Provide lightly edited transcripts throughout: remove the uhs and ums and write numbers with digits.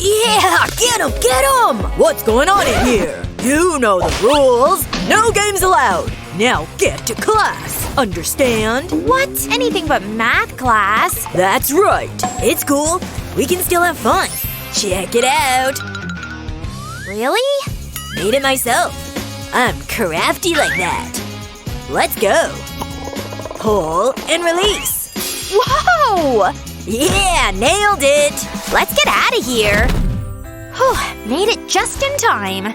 Yeah! Get him! Get him! What's going on in here? You know the rules. No games allowed. Now get to class. Understand? What? Anything but math class. That's right. It's cool. We can still have fun. Check it out. Really? Made it myself. I'm crafty like that. Let's go. Pull and release. Whoa! Yeah, nailed it. Let's get out of here. Whew, made it just in time.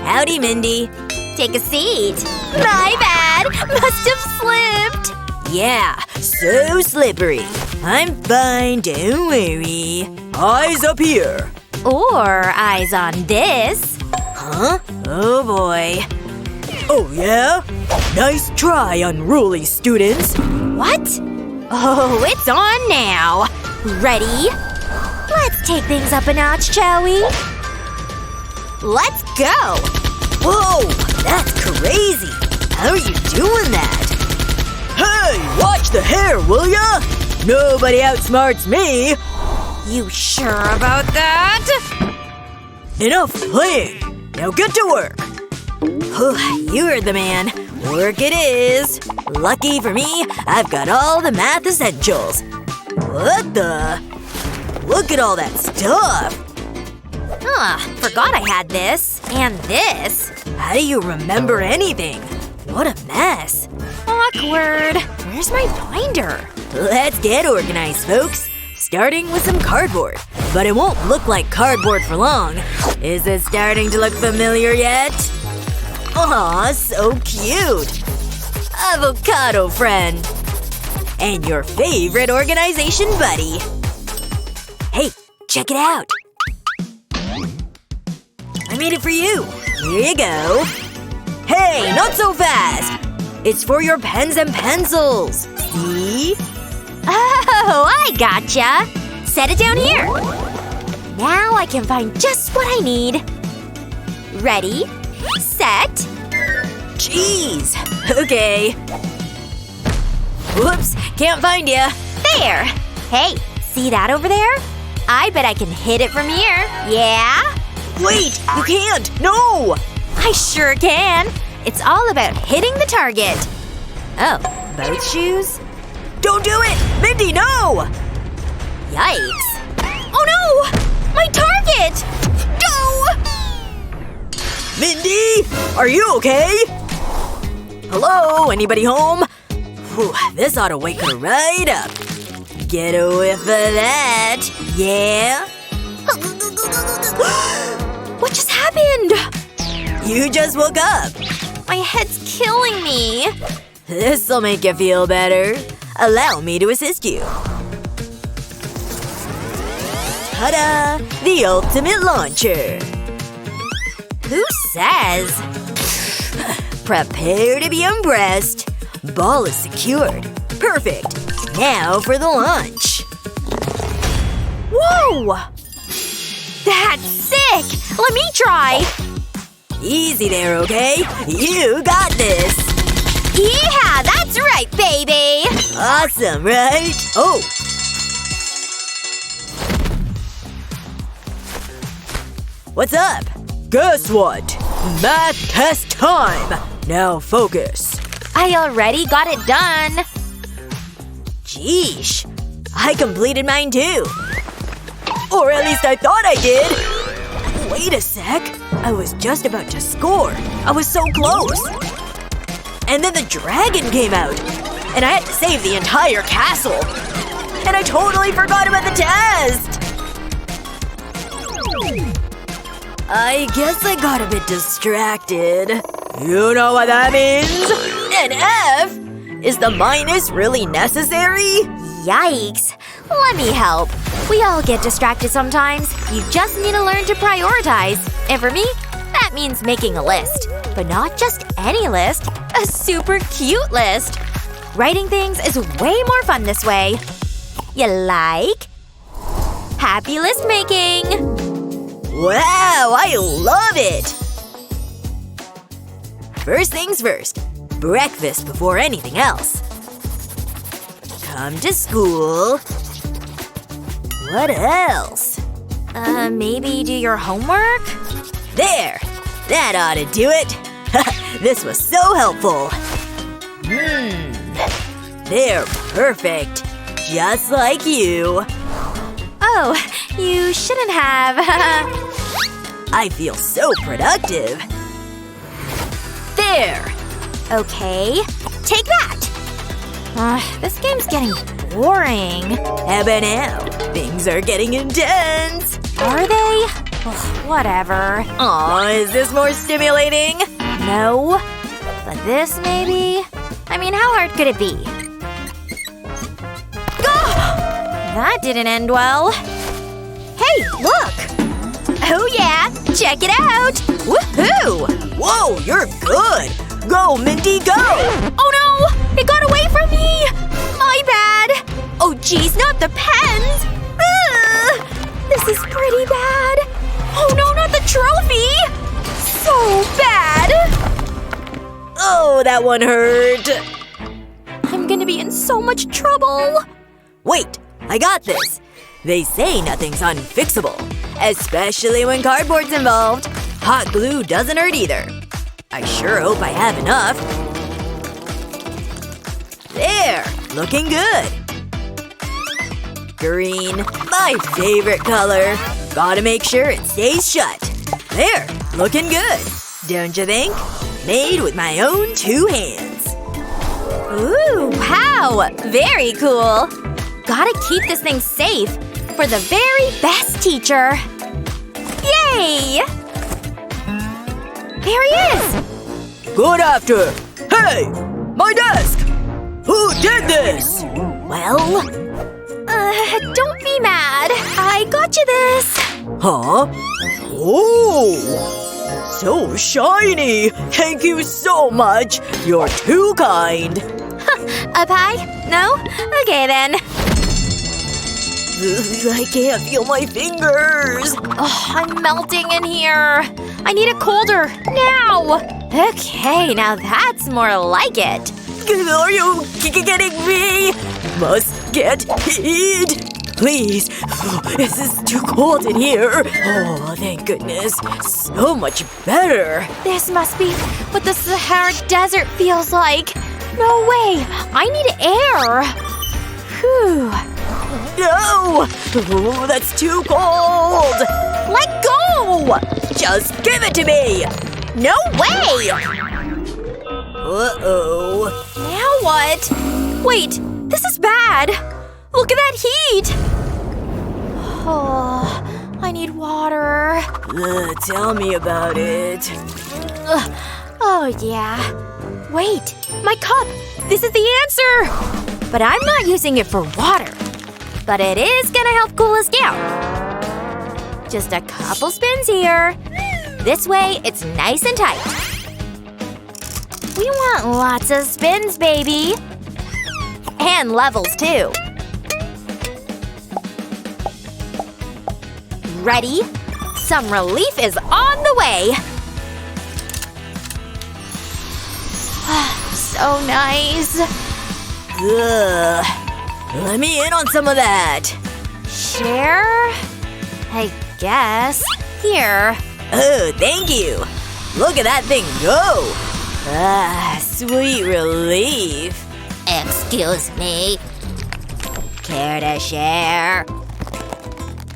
Howdy, Mindy. Take a seat. My bad. Must have slipped. Yeah, so slippery. I'm fine, don't worry. Eyes up here. Or eyes on this. Huh? Oh boy. Oh yeah? Nice try, unruly students. What? Oh, it's on now. Ready? Let's take things up a notch, shall we? Let's go! Whoa! That's crazy! How are you doing that? Hey! Watch the hair, will ya? Nobody outsmarts me! You sure about that? Enough playing! Now get to work! You heard the man. Work it is. Lucky for me, I've got all the math essentials. What the? Look at all that stuff! Forgot I had this. And this. How do you remember anything? What a mess. Awkward. Where's my binder? Let's get organized, folks. Starting with some cardboard. But it won't look like cardboard for long. Is it starting to look familiar yet? Aw, so cute. Avocado friend. And your favorite organization buddy. Hey, check it out. I made it for you. Here you go. Hey, not so fast! It's for your pens and pencils. See? Oh, I gotcha. Set it down here. Now I can find just what I need. Ready? Set. Jeez. Okay. Whoops. Can't find ya. There. Hey, see that over there? I bet I can hit it from here. Yeah? Wait! You can't! No! I sure can. It's all about hitting the target. Oh, both shoes? Don't do it! Mindy, no! Yikes. Oh no! My target! No! Mindy? Are you okay? Hello? Anybody home? Whew, this ought to wake her right up. Get a whiff of that. Yeah? What just happened? You just woke up. My head's killing me. This'll make you feel better. Allow me to assist you. Ta-da! The ultimate launcher. Who says? Prepare to be impressed. Ball is secured. Perfect. Now for the launch. Whoa! That's sick! Let me try! Easy there, okay? You got this! Yeah, that's right, baby! Awesome, right? Oh! What's up? Guess what? Math test time! Now focus. I already got it done. Sheesh. I completed mine too. Or at least I thought I did. Wait a sec. I was just about to score. I was so close. And then the dragon came out. And I had to save the entire castle. And I totally forgot about the test! I guess I got a bit distracted. You know what that means? An F? Is the minus really necessary? Yikes. Let me help. We all get distracted sometimes. You just need to learn to prioritize. And for me, that means making a list. But not just any list. A super cute list. Writing things is way more fun this way. You like? Happy list making! Wow, I love it! First things first. Breakfast before anything else. Come to school. What else? Maybe do your homework? There! That ought to do it! This was so helpful! They're perfect! Just like you! Oh, you shouldn't have. I feel so productive! There! Okay. Take that! This game's getting boring. How about now? Things are getting intense! Are they? Ugh, whatever. Aw, is this more stimulating? No. But this maybe? I mean, how hard could it be? That didn't end well. Hey, look! Oh yeah! Check it out! Woohoo! Whoa, you're good! Go, Mindy, go! Oh no! It got away from me! My bad! Oh geez, not the pens! Ugh, this is pretty bad! Oh no, not the trophy! So bad! Oh, that one hurt! I'm gonna be in so much trouble! Wait! I got this! They say nothing's unfixable. Especially when cardboard's involved. Hot glue doesn't hurt either. I sure hope I have enough. There! Looking good! Green. My favorite color. Gotta make sure it stays shut. There! Looking good! Don't you think? Made with my own 2 hands. Ooh, wow! Very cool! Gotta keep this thing safe for the very best teacher. Yay! There he is! Good after! Hey! My desk! Who did this? Well… don't be mad. I got you this. Huh? Oh! So shiny! Thank you so much! You're too kind! A pie? No? Okay then. I can't feel my fingers! Oh, I'm melting in here. I need it colder. Now! Okay, now that's more like it. Are you kidding me? Must get heat! Please! This is too cold in here! Oh, thank goodness. So much better! This must be what the Sahara Desert feels like. No way! I need air! Whew. No! Oh, that's too cold! Let go! Just give it to me! No way! Uh-oh. Now what? Wait, this is bad! Look at that heat! Oh, I need water. Tell me about it. Oh, yeah. Wait, my cup! This is the answer! But I'm not using it for water. But it is gonna help cool us down. Just a couple spins here. This way, it's nice and tight. We want lots of spins, baby. And levels, too. Ready? Some relief is on the way. So nice. Ugh. Let me in on some of that. Share? I guess. Here. Oh, thank you. Look at that thing go. Ah, sweet relief. Excuse me. Care to share?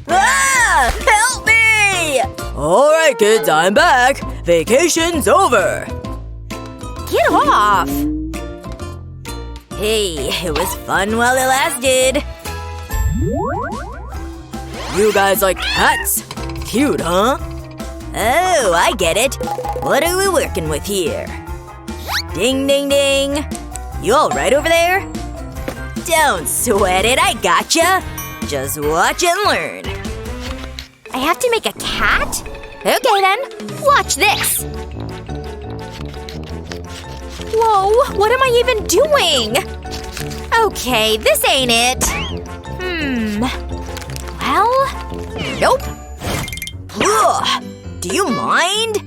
Ah! Help me! Alright, kids, I'm back. Vacation's over. Get off! Hey, it was fun while it lasted. You guys like cats? Cute, huh? Oh, I get it. What are we working with here? Ding, ding, ding. You alright over there? Don't sweat it, I gotcha. Just watch and learn. I have to make a cat? Okay then. Watch this. Whoa, what am I even doing? Okay, this ain't it. Well… Nope. Ugh. Do you mind?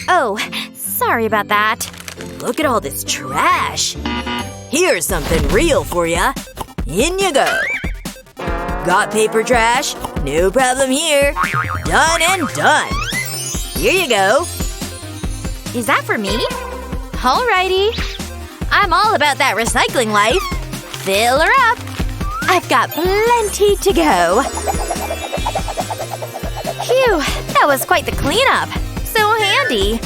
Oh, sorry about that. Look at all this trash. Here's something real for ya. In you go. Got paper trash? No problem here. Done and done. Here you go. Is that for me? Alrighty. I'm all about that recycling life. Fill her up. I've got plenty to go. Phew, that was quite the cleanup. So handy.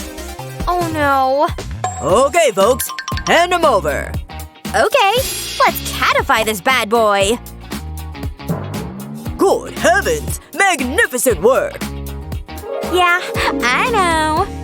Oh no. Okay, folks. Hand them over. Okay, let's catify this bad boy. Good heavens! Magnificent work! Yeah, I know.